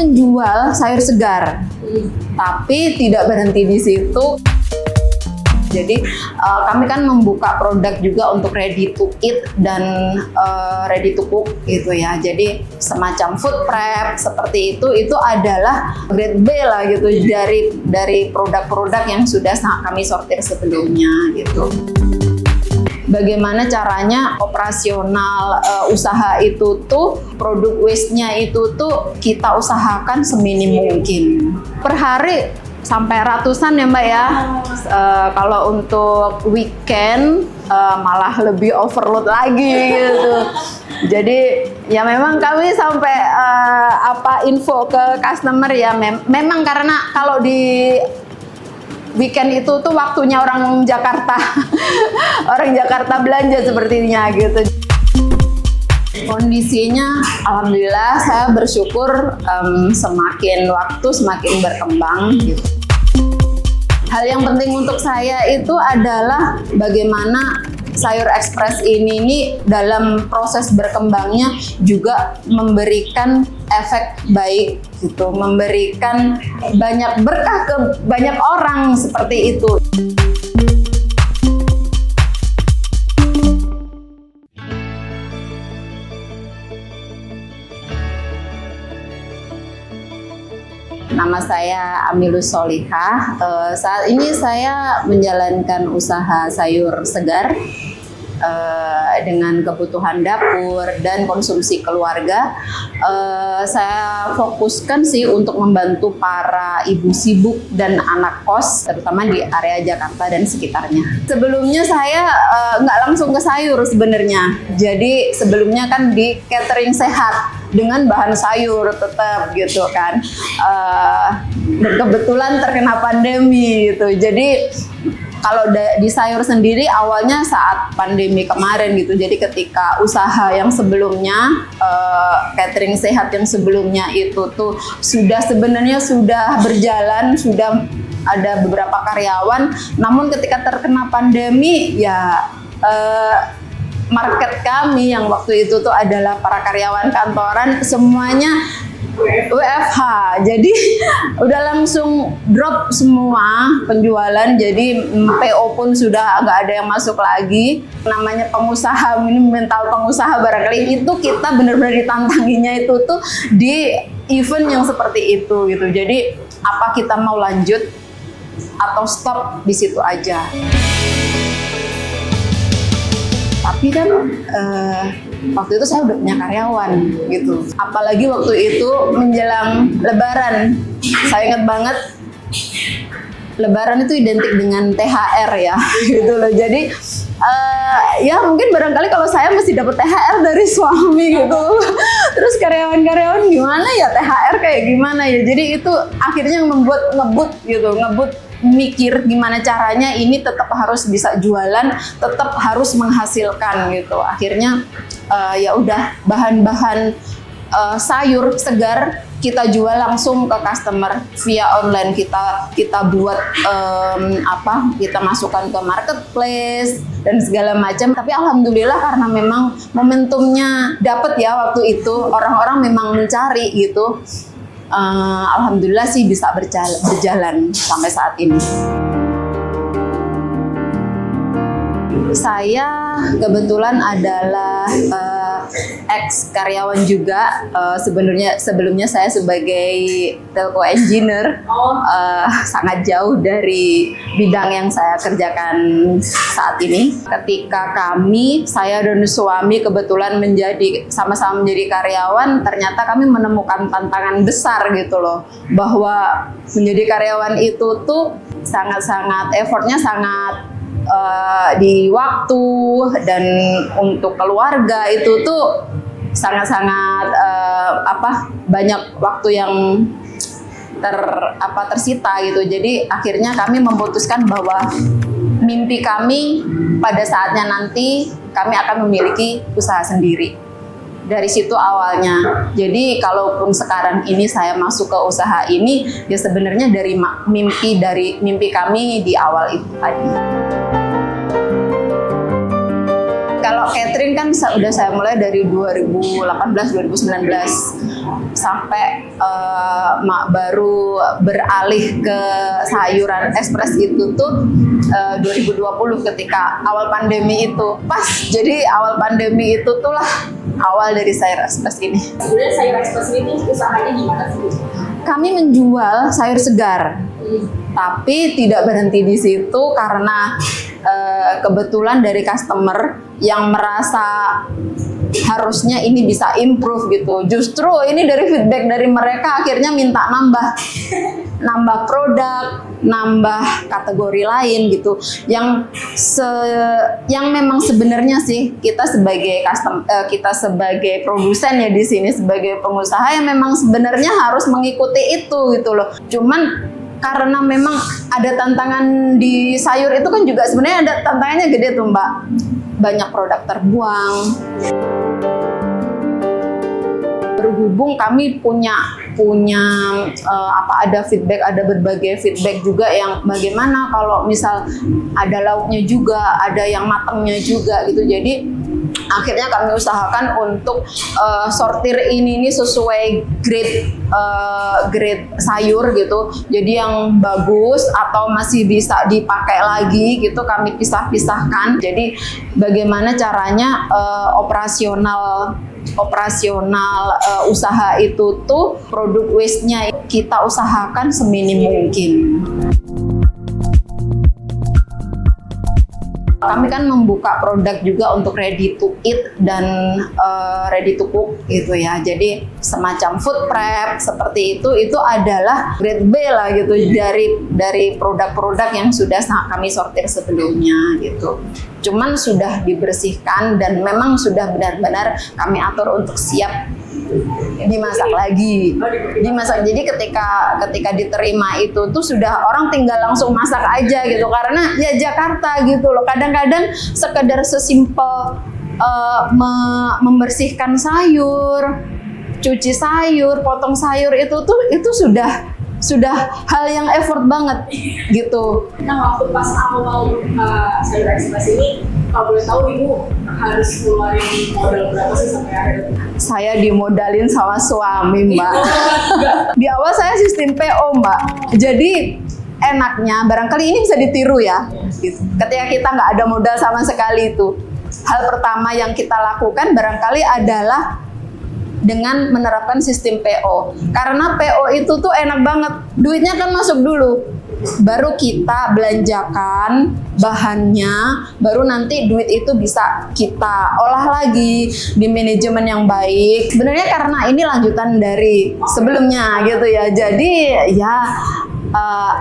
menjual sayur segar, tapi tidak berhenti di situ. Jadi kami kan membuka produk juga untuk ready to eat dan ready to cook gitu ya. Jadi semacam food prep seperti itu adalah grade B lah gitu dari produk-produk yang sudah kami sortir sebelumnya gitu. Bagaimana caranya operasional usaha itu tuh produk waste-nya itu tuh kita usahakan seminim mungkin. Per hari sampai ratusan ya Mbak ya. Kalau untuk weekend malah lebih overload lagi gitu. Jadi ya memang kami sampai info ke customer ya memang karena kalau di weekend itu tuh waktunya orang Jakarta orang Jakarta belanja sepertinya gitu. Kondisinya alhamdulillah saya bersyukur semakin waktu semakin berkembang gitu. Hal yang penting untuk saya itu adalah bagaimana sayur ekspres ini dalam proses berkembangnya juga memberikan efek baik gitu, memberikan banyak berkah ke banyak orang seperti itu. Nama saya Amilus Solihah. Saat ini saya menjalankan usaha sayur segar dengan kebutuhan dapur dan konsumsi keluarga. Saya fokuskan sih untuk membantu para ibu sibuk dan anak kos, terutama di area Jakarta dan sekitarnya. Sebelumnya saya nggak langsung ke sayur sebenarnya. Jadi sebelumnya kan di catering sehat dengan bahan sayur tetap gitu kan. Kebetulan terkena pandemi gitu. Jadi kalau di sayur sendiri awalnya saat pandemi kemarin gitu. Jadi ketika usaha yang sebelumnya catering sehat yang sebelumnya itu tuh sebenarnya sudah berjalan, sudah ada beberapa karyawan. Namun ketika terkena pandemi ya market kami yang waktu itu tuh adalah para karyawan kantoran semuanya WFH, jadi udah langsung drop semua penjualan, jadi PO pun sudah nggak ada yang masuk lagi. Namanya pengusaha, ini mental pengusaha barangkali itu kita benar-benar ditantanginya itu tuh di event yang seperti itu gitu. Jadi apa kita mau lanjut atau stop di situ aja? Tapi kan waktu itu saya udah punya karyawan gitu. Apalagi waktu itu menjelang Lebaran. Saya ingat banget Lebaran itu identik dengan THR ya gitu loh. Jadi ya mungkin barangkali kalau saya mesti dapat THR dari suami gitu. Terus karyawan-karyawan gimana ya THR kayak gimana ya. Jadi itu akhirnya membuat ngebut mikir gimana caranya ini tetap harus bisa jualan, tetap harus menghasilkan gitu. Akhirnya ya udah bahan-bahan sayur segar kita jual langsung ke customer via online. Kita buat kita masukkan ke marketplace dan segala macam. Tapi alhamdulillah karena memang momentumnya dapet ya waktu itu, orang-orang memang mencari gitu. Alhamdulillah sih bisa berjalan sampai saat ini. Saya kebetulan adalah ex karyawan juga. Sebelumnya saya sebagai telco engineer, sangat jauh dari bidang yang saya kerjakan saat ini. Ketika saya dan suami kebetulan sama-sama menjadi karyawan, ternyata kami menemukan tantangan besar gitu loh, bahwa menjadi karyawan itu tuh sangat-sangat effortnya sangat di waktu dan untuk keluarga itu tuh sangat-sangat banyak waktu yang tersita gitu. Jadi akhirnya kami memutuskan bahwa mimpi kami pada saatnya nanti kami akan memiliki usaha sendiri. Dari situ awalnya. Jadi kalaupun sekarang ini saya masuk ke usaha ini ya sebenarnya dari mimpi kami di awal itu tadi. Kalau Kalau catering kan udah saya mulai dari 2018-2019 sampai baru beralih ke sayuran ekspres itu tuh 2020 ketika awal pandemi itu. Pas jadi awal pandemi itu tuh lah awal dari sayur ekspres ini. Sebenarnya sayur ekspres ini usahanya gimana sih? Kami menjual sayur segar, tapi tidak berhenti di situ karena kebetulan dari customer yang merasa harusnya ini bisa improve gitu. Justru ini dari feedback dari mereka akhirnya minta nambah produk, nambah kategori lain gitu. Yang memang sebenarnya sih kita sebagai produsen ya di sini sebagai pengusaha yang memang sebenarnya harus mengikuti itu gitu loh. Cuman karena memang ada tantangan di sayur itu kan juga sebenarnya ada tantangannya gede tuh Mbak. Banyak produk terbuang. Berhubung kami punya ada feedback, ada berbagai feedback juga yang bagaimana kalau misal ada lauknya juga, ada yang matangnya juga gitu. Jadi akhirnya kami usahakan untuk sortir ini sesuai grade sayur gitu. Jadi yang bagus atau masih bisa dipakai lagi gitu kami pisah-pisahkan. Jadi bagaimana caranya operasional usaha itu tuh produk waste-nya kita usahakan seminim mungkin. Kami kan membuka produk juga untuk ready to eat dan ready to cook gitu ya. Jadi semacam food prep seperti itu adalah grade B lah gitu dari produk-produk yang sudah kami sortir sebelumnya gitu. Cuman sudah dibersihkan dan memang sudah benar-benar kami atur untuk siap dimasak lagi. Jadi ketika diterima itu tuh sudah orang tinggal langsung masak aja gitu karena ya Jakarta gitu loh. Kadang-kadang sekedar sesimpel membersihkan sayur, cuci sayur, potong sayur itu sudah hal yang effort banget gitu. Nah, waktu pas awal sayur ekspres ini, kalau boleh tahu Ibu harus ngeluarin modal berapa sih sampai akhirnya? Saya dimodalin sama suami Mbak. Di awal saya sistem PO Mbak. Jadi enaknya barangkali ini bisa ditiru ya. Ketika kita nggak ada modal sama sekali itu, hal pertama yang kita lakukan barangkali adalah dengan menerapkan sistem PO. Karena PO itu tuh enak banget. Duitnya kan masuk dulu. Baru kita belanjakan bahannya, baru nanti duit itu bisa kita olah lagi di manajemen yang baik. Sebenarnya karena ini lanjutan dari sebelumnya gitu ya. Jadi ya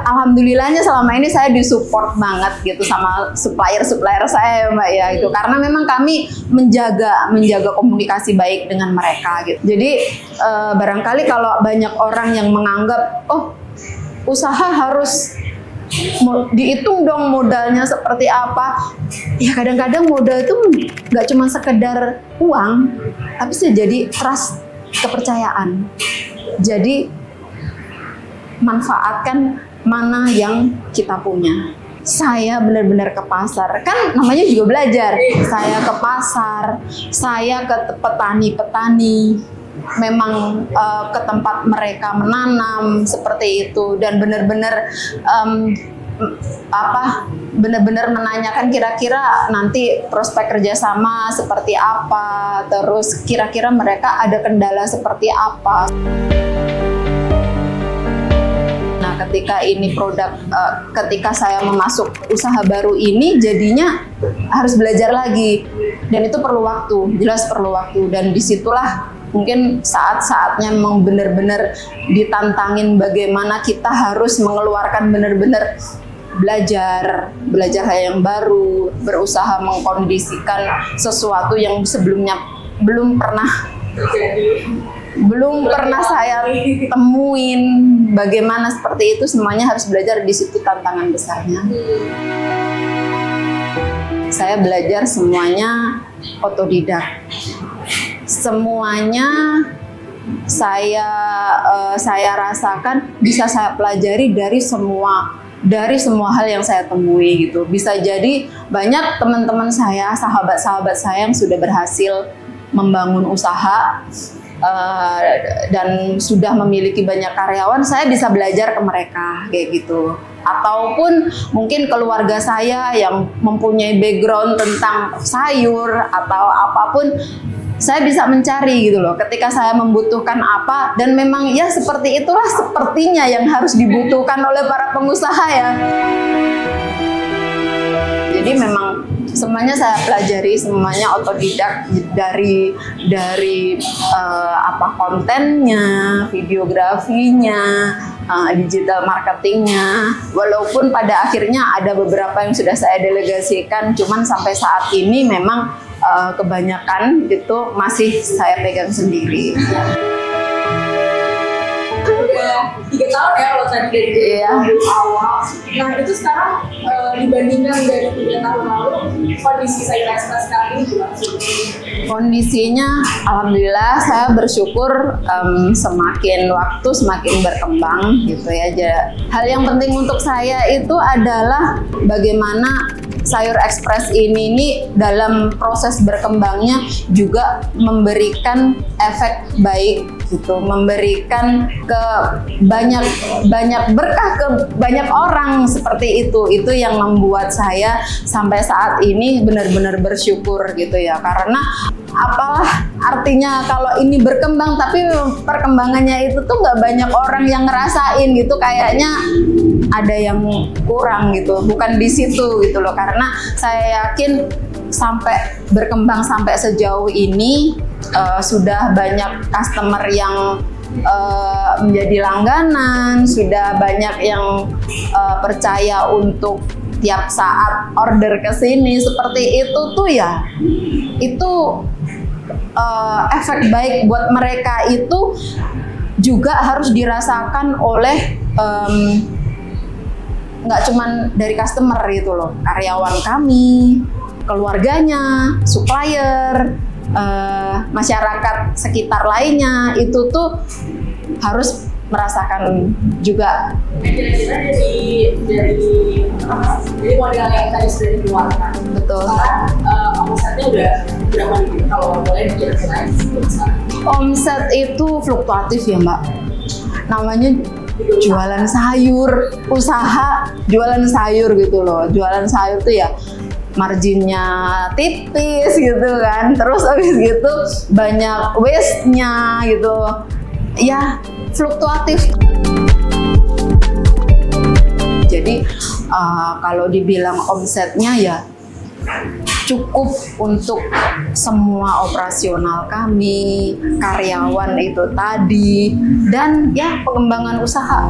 alhamdulillahnya selama ini saya disupport banget gitu sama supplier saya Mbak ya gitu. Karena memang kami menjaga komunikasi baik dengan mereka gitu. Jadi barangkali kalau banyak orang yang menganggap usaha harus dihitung dong modalnya seperti apa. Ya kadang-kadang modal itu nggak cuma sekedar uang, tapi bisa jadi trust, kepercayaan. Jadi manfaatkan mana yang kita punya. Saya benar-benar ke pasar, kan namanya juga belajar. Saya ke pasar, saya ke petani-petani, memang ke tempat mereka menanam seperti itu dan benar-benar benar-benar menanyakan kira-kira nanti prospek kerjasama seperti apa, terus kira-kira mereka ada kendala seperti apa. Nah, ketika ini ketika saya memasuk usaha baru ini jadinya harus belajar lagi dan itu perlu waktu, jelas perlu waktu dan disitulah mungkin saat-saatnya memang benar-benar ditantangin bagaimana kita harus mengeluarkan benar-benar belajar hal yang baru, berusaha mengkondisikan sesuatu yang sebelumnya belum pernah saya temuin, bagaimana seperti itu, semuanya harus belajar, di situ tantangan besarnya. Saya belajar semuanya otodidak. Semuanya saya rasakan bisa saya pelajari dari semua dari semua hal yang saya temui gitu. Bisa jadi banyak teman-teman saya, sahabat-sahabat saya yang sudah berhasil membangun usaha dan sudah memiliki banyak karyawan, saya bisa belajar ke mereka kayak gitu. Ataupun mungkin keluarga saya yang mempunyai background tentang sayur atau apapun, saya bisa mencari gitu loh ketika saya membutuhkan apa, dan memang ya seperti itulah sepertinya yang harus dibutuhkan oleh para pengusaha ya. Jadi memang semuanya saya pelajari, semuanya otodidak dari kontennya, videografinya, digital marketingnya. Walaupun pada akhirnya ada beberapa yang sudah saya delegasikan, cuman sampai saat ini memang kebanyakan gitu masih saya pegang sendiri. Udah 3 tahun ya kalau tadi dari awal. Nah itu sekarang dibandingkan dari 3 tahun lalu, kondisi Sayur Express sekarang ini gimana sih? Kondisinya alhamdulillah saya bersyukur semakin waktu semakin berkembang gitu ya. Hal yang penting untuk saya itu adalah bagaimana Sayur Express ini dalam proses berkembangnya juga memberikan efek baik gitu, memberikan ke banyak berkah ke banyak orang seperti itu. Itu yang membuat saya sampai saat ini benar-benar bersyukur gitu ya. Karena apalah artinya kalau ini berkembang tapi perkembangannya itu tuh nggak banyak orang yang ngerasain gitu, kayaknya ada yang kurang gitu, bukan di situ gitu loh. Karena saya yakin sampai berkembang sampai sejauh ini sudah banyak customer yang menjadi langganan, sudah banyak yang percaya untuk tiap saat order ke sini seperti itu tuh ya. Itu efek baik buat mereka itu juga harus dirasakan oleh nggak cuman dari customer gitu loh, karyawan kami, keluarganya, supplier, masyarakat sekitar lainnya, itu tuh harus merasakan juga. Kira-kira dari modal yang tadi sudah dikeluarkan, Betul. sekarang omsetnya udah berapa nih kalau boleh dikira-kirain? Omset itu fluktuatif ya Mbak, namanya jualan sayur, usaha jualan sayur gitu loh. Jualan sayur tuh ya marginnya tipis gitu kan, terus habis gitu banyak waste-nya gitu ya, fluktuatif. Jadi kalau dibilang omsetnya ya cukup untuk semua operasional kami, karyawan itu tadi, dan ya pengembangan usaha.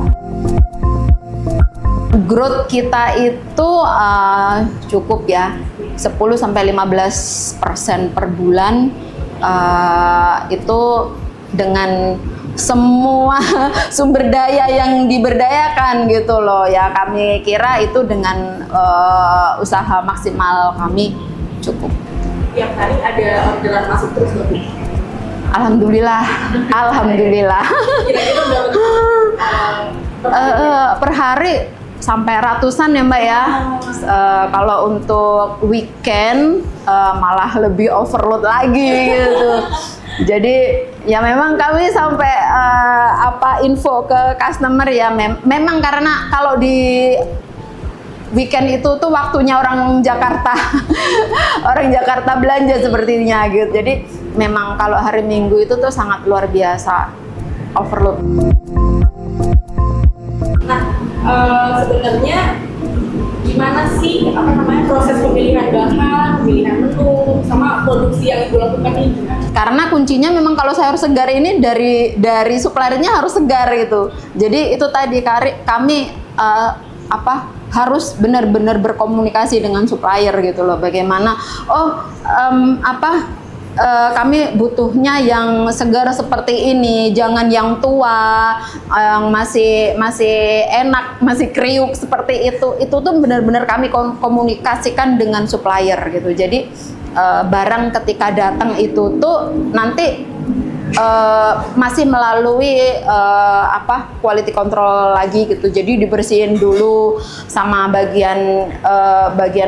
Growth kita itu cukup ya, 10-15% per bulan, itu dengan semua sumber daya yang diberdayakan gitu loh ya. Kami kira itu dengan usaha maksimal kami cukup. Tiap hari ada orderan masuk terus nggak Bu? Alhamdulillah, alhamdulillah. Kira-kira berapa Per hari sampai ratusan ya Mbak ya. Kalau untuk weekend malah lebih overload lagi gitu. Jadi ya memang kami sampai info ke customer ya, memang karena kalau di weekend itu tuh waktunya orang Jakarta orang Jakarta belanja sepertinya gitu. Jadi memang kalau hari Minggu itu tuh sangat luar biasa overload. Nah, sebenarnya gimana sih proses pemilihan bahan, pemilihan menu, sama produksi yang Ibu lakukan ini? Karena kuncinya memang kalau sayur segar ini dari suppliernya harus segar gitu. Jadi itu tadi kami harus benar-benar berkomunikasi dengan supplier gitu loh. Bagaimana kami butuhnya yang segar seperti ini, jangan yang tua, yang masih enak, masih kriuk seperti itu. Itu tuh benar-benar kami komunikasikan dengan supplier gitu. Jadi barang ketika datang itu tuh nanti masih melalui quality control lagi gitu. Jadi dibersihin dulu sama bagian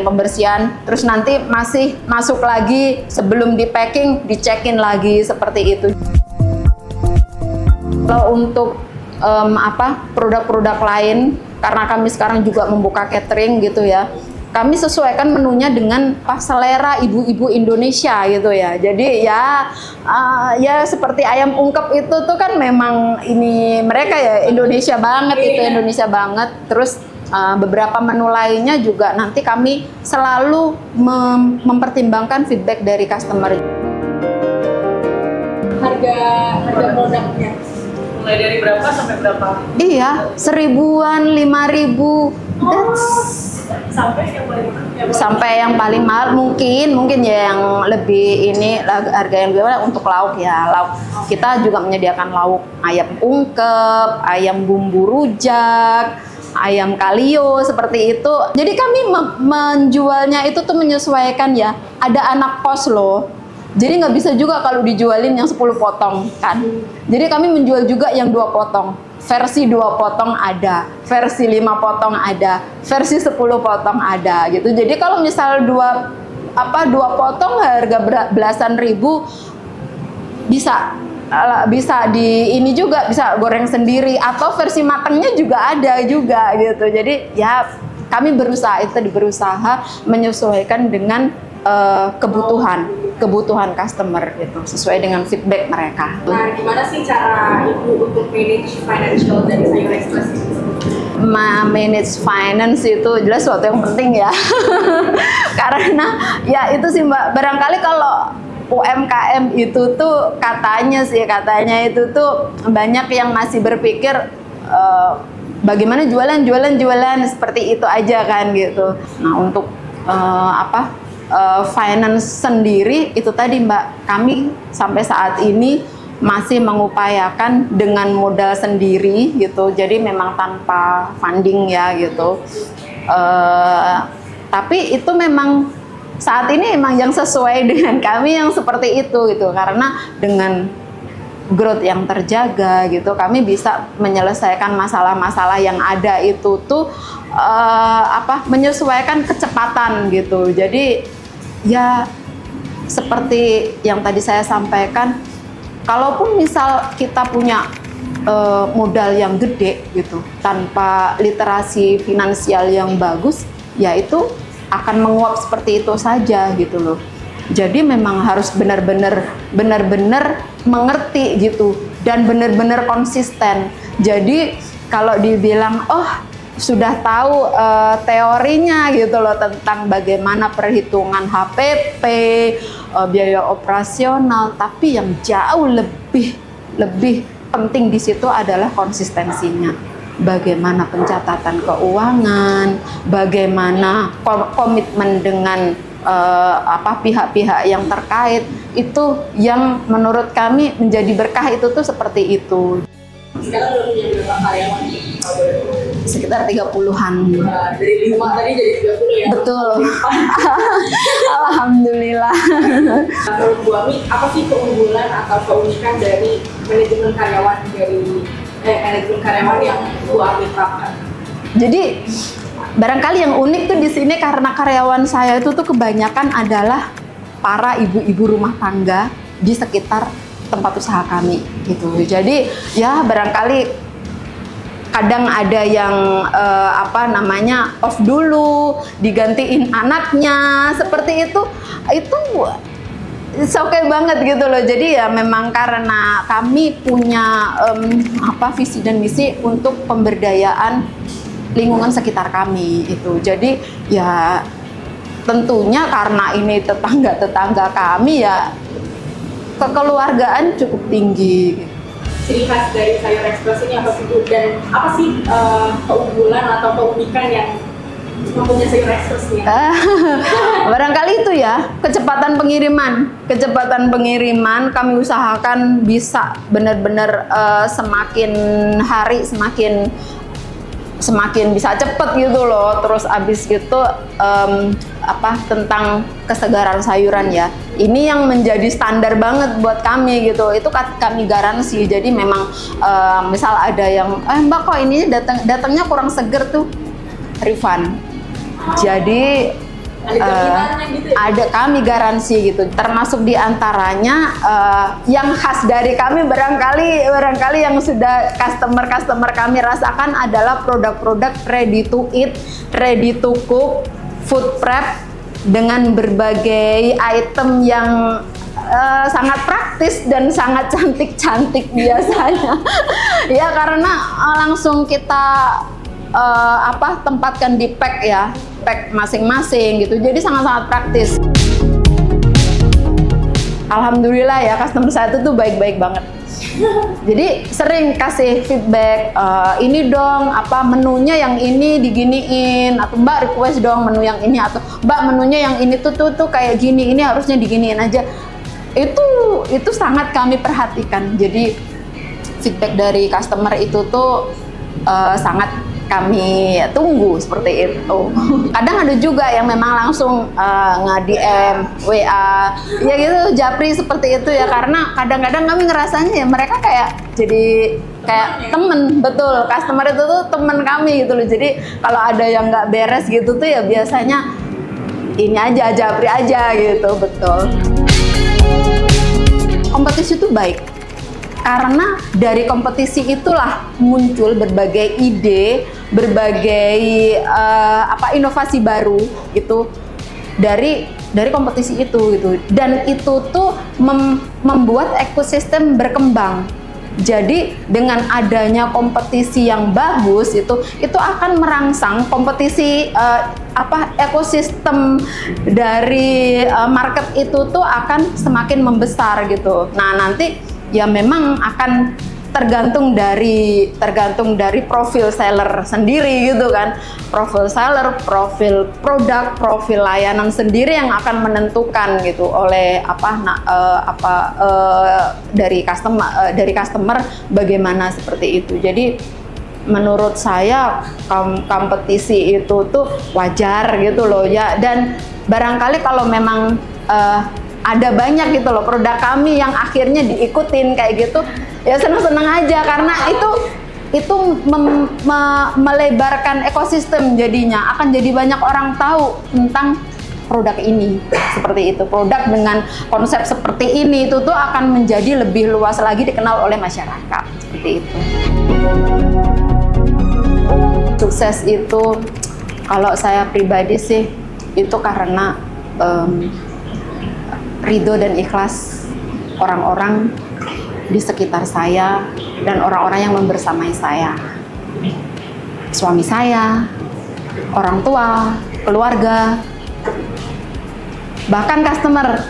pembersihan, terus nanti masih masuk lagi sebelum di packing, dicekin lagi seperti itu. Kalau untuk produk-produk lain, karena kami sekarang juga membuka catering gitu ya, kami sesuaikan menunya dengan selera ibu-ibu Indonesia gitu ya. Jadi ya seperti ayam ungkep itu tuh kan memang ini mereka ya Indonesia banget itu Indonesia banget. Terus beberapa menu lainnya juga nanti kami selalu mempertimbangkan feedback dari customer. Harga produknya mulai dari berapa sampai berapa? Iya, 1000-an, 5.000. Sampai yang paling mahal mungkin ya yang lebih ini harga yang lebih mahal untuk lauk ya. Lauk kita juga menyediakan lauk ayam ungkep, ayam bumbu rujak, ayam kalio seperti itu. Jadi kami menjualnya itu tuh menyesuaikan ya. Ada anak kos loh. Jadi nggak bisa juga kalau dijualin yang 10 potong kan. Jadi kami menjual juga yang 2 potong. Versi 2 potong ada, versi 5 potong ada, versi 10 potong ada gitu. Jadi kalau misal 2 potong harga belasan ribu bisa di ini juga bisa goreng sendiri atau versi matangnya juga ada juga gitu. Jadi ya kami berusaha menyesuaikan dengan kebutuhan customer gitu, sesuai dengan feedback mereka. Nah, gimana sih cara Ibu untuk manage financial dari Sayur Express? Manage finance itu jelas suatu yang penting ya. Karena ya itu sih Mbak, barangkali kalau UMKM itu tuh katanya itu tuh banyak yang masih berpikir bagaimana jualan seperti itu aja kan gitu. Nah, untuk finance sendiri itu tadi Mbak, kami sampai saat ini masih mengupayakan dengan modal sendiri gitu, jadi memang tanpa funding ya gitu. Tapi itu memang saat ini emang yang sesuai dengan kami yang seperti itu gitu, karena dengan growth yang terjaga gitu, kami bisa menyelesaikan masalah-masalah yang ada itu tuh menyesuaikan kecepatan gitu. Jadi ya seperti yang tadi saya sampaikan, kalaupun misal kita punya modal yang gede gitu, tanpa literasi finansial yang bagus, ya itu akan menguap seperti itu saja gitu loh. Jadi memang harus benar-benar mengerti gitu dan benar-benar konsisten. Jadi kalau dibilang sudah tahu teorinya gitu loh tentang bagaimana perhitungan HPP, biaya operasional, tapi yang jauh lebih penting di situ adalah konsistensinya. Bagaimana pencatatan keuangan, bagaimana komitmen dengan pihak-pihak yang terkait, itu yang menurut kami menjadi berkah itu tuh seperti itu. Sekarang udah punya berapa karyawan? Sekitar 30-an. Dari 5 tadi jadi 30 ya? Betul. Alhamdulillah. Menurut Bu Ami, apa sih keunggulan atau keunikan dari manajemen karyawan yang Bu Ami terapkan? Jadi barangkali yang unik tuh di sini karena karyawan saya itu tuh kebanyakan adalah para ibu-ibu rumah tangga di sekitar tempat usaha kami gitu. Jadi ya barangkali kadang ada yang off dulu, digantiin anaknya seperti itu oke banget gitu loh. Jadi ya memang karena kami punya visi dan misi untuk pemberdayaan lingkungan sekitar kami itu. Jadi ya tentunya karena ini tetangga kami ya kekeluargaan cukup tinggi. Ciri khas dari Sayur Express ini apa sih Bu? Dan apa sih keunggulan atau keunikan yang mempunyai Sayur Express ini? Barangkali itu ya, kecepatan pengiriman kami usahakan bisa benar-benar semakin hari semakin semakin bisa cepet gitu loh. Terus abis gitu tentang kesegaran sayuran ya, ini yang menjadi standar banget buat kami gitu, itu kami garansi. Jadi memang misal ada yang Mbak kok ini datangnya kurang seger tuh, refund. Jadi gitu ya? ada kami garansi gitu, termasuk diantaranya yang khas dari kami barangkali yang sudah customer kami rasakan adalah produk-produk ready to eat, ready to cook, food prep dengan berbagai item yang sangat praktis dan sangat cantik-cantik biasanya. Ya karena langsung kita tempatkan di pack ya, pack masing-masing gitu, jadi sangat-sangat praktis. Alhamdulillah ya, customer saya itu tuh baik-baik banget. Jadi sering kasih feedback, ini dong menunya yang ini diginiin, atau Mbak request dong menu yang ini, atau Mbak menunya yang ini tuh kayak gini, ini harusnya diginiin aja. Itu sangat kami perhatikan. Jadi feedback dari customer itu tuh sangat kami tunggu seperti itu. Kadang ada juga yang memang langsung nge-DM, WA, ya gitu, japri seperti itu ya, karena kadang-kadang kami ngerasanya ya mereka kayak jadi kayak temen, betul, customer itu tuh temen kami gitu loh. Jadi kalau ada yang nggak beres gitu tuh ya biasanya ini aja, japri aja gitu, betul. Kompetisi itu baik. Karena dari kompetisi itulah muncul berbagai ide, berbagai inovasi baru gitu dari kompetisi itu gitu. Dan itu tuh membuat ekosistem berkembang. Jadi dengan adanya kompetisi yang bagus itu akan merangsang kompetisi ekosistem dari market itu tuh akan semakin membesar gitu. Nah, nanti ya memang akan tergantung dari profil seller sendiri gitu kan. Profil seller, profil produk, profil layanan sendiri yang akan menentukan gitu oleh dari customer bagaimana seperti itu. Jadi menurut saya kompetisi itu tuh wajar gitu loh ya, dan barangkali kalau memang ada banyak gitu loh produk kami yang akhirnya diikutin kayak gitu, ya seneng-seneng aja, karena itu melebarkan ekosistem, jadinya akan jadi banyak orang tahu tentang produk ini. Seperti itu, produk dengan konsep seperti ini itu tuh akan menjadi lebih luas lagi dikenal oleh masyarakat, seperti itu. Sukses itu kalau saya pribadi sih itu karena ridho dan ikhlas orang-orang di sekitar saya dan orang-orang yang membersamai saya. Suami saya, orang tua, keluarga, bahkan customer.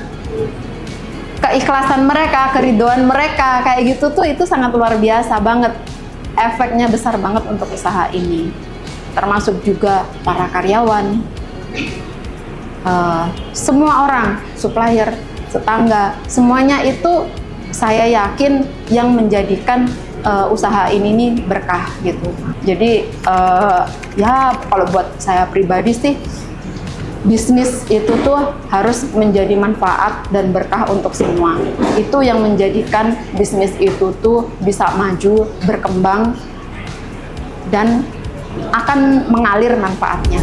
Keikhlasan mereka, keridoan mereka kayak gitu tuh itu sangat luar biasa banget. Efeknya besar banget untuk usaha ini. Termasuk juga para karyawan. Semua orang, supplier, tetangga, semuanya itu saya yakin yang menjadikan usaha ini nih berkah gitu. Jadi ya kalau buat saya pribadi sih, bisnis itu tuh harus menjadi manfaat dan berkah untuk semua. Itu yang menjadikan bisnis itu tuh bisa maju, berkembang, dan akan mengalir manfaatnya.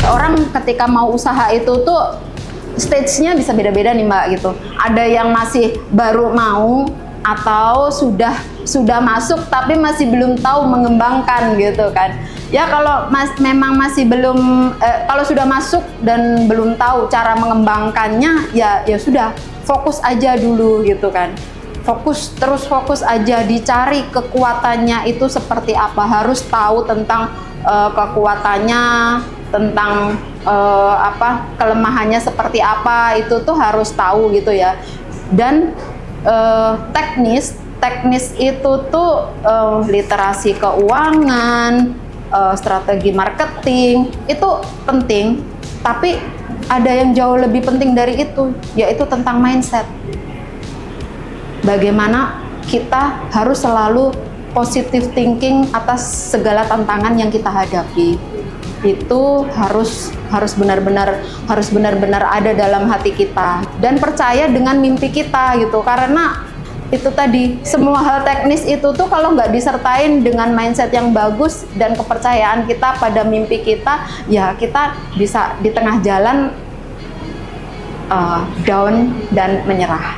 Orang ketika mau usaha itu tuh stage-nya bisa beda-beda nih Mbak gitu. Ada yang masih baru mau atau sudah masuk tapi masih belum tahu mengembangkan gitu kan. Ya kalau memang masih belum kalau sudah masuk dan belum tahu cara mengembangkannya, ya sudah, fokus aja dulu gitu kan. Fokus aja, dicari kekuatannya itu seperti apa, harus tahu tentang kekuatannya, tentang kelemahannya seperti apa, itu tuh harus tahu gitu ya. Dan teknis itu tuh literasi keuangan, strategi marketing itu penting, tapi ada yang jauh lebih penting dari itu, yaitu tentang mindset. Bagaimana kita harus selalu positive thinking atas segala tantangan yang kita hadapi. Itu harus benar-benar ada dalam hati kita dan percaya dengan mimpi kita gitu. Karena itu tadi, semua hal teknis itu tuh kalau nggak disertain dengan mindset yang bagus dan kepercayaan kita pada mimpi kita, ya kita bisa di tengah jalan down dan menyerah.